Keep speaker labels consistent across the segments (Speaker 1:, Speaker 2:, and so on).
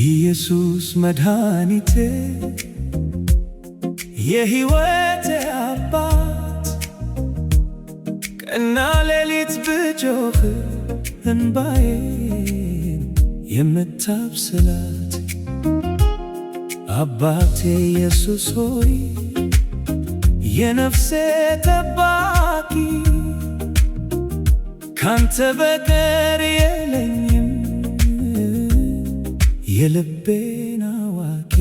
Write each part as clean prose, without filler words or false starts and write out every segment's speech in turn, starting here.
Speaker 1: ኢየሱስ መድኃኒቴ የሕይወቴ አባት ቀንና ሌሊት ብጮኽ እንባዬን የምታብስላት አባቴ ኢየሱስ ሆይ የነፍሴ ጠባቂ ካንተ በቀር የለኝም የልቤን አዋቂ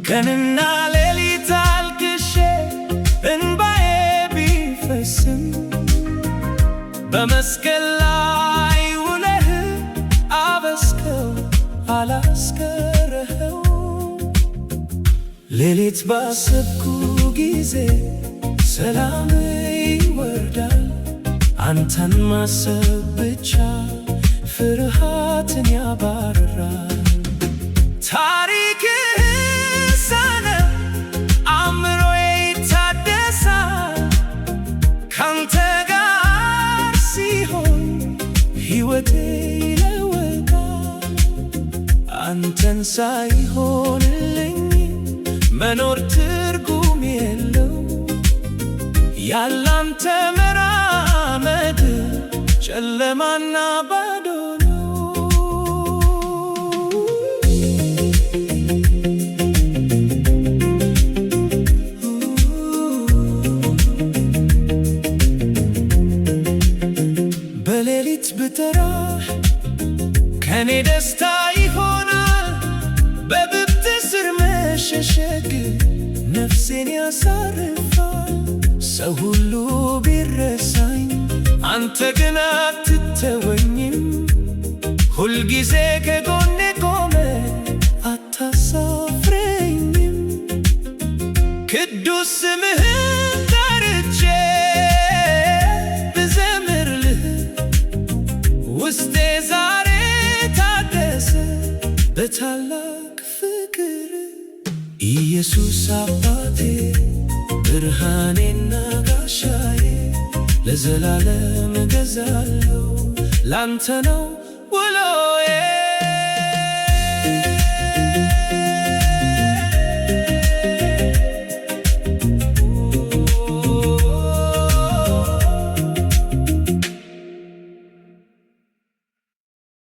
Speaker 1: ቀንና ሌሊት አልቅሼ እንባዬ ቢፈስም በመስቀል ላይ ውለህ አበስከው አላስቀረኸው። ሌሊት ባሰብኩ ጊዜ ሰላም ይወርዳል። አንተን ማሰብ ብቻ ፍርሃትን ያባርራል። ታሪክህ ሳነብ አእምሮዬ ይታደሳል። ካንተ ጋር ሲሆን ሕይወቴ ይለወጣል። አንተን ሳይሆንልኝ መኖር ትርጉም የለው። ያላንተ መራመድ ጨለማና ባዶ ነው። በሌሊት ብጠራህ ከኔ ደስታ ይሆናል። በብብት ስር መሸሸግ ነፍሴን ያሳርፋል። ሰው ሁሉ ቢረሳኝ አንተ ግን አትተወኝም። ሁልጊዜ ከጎኔ ቆመ አታሳፍረኝም። ቅዱስ ስምህን ጠርቼ ብዘምርልህ ውስጤ ዛሬ ታደሰ በታላቅ ፍቅር። ኢየሱስ አባቴ ብርሃኔና ጋሻዬ ለዘላለም እገዛለሁ ላንተ ነው ውሎዬ።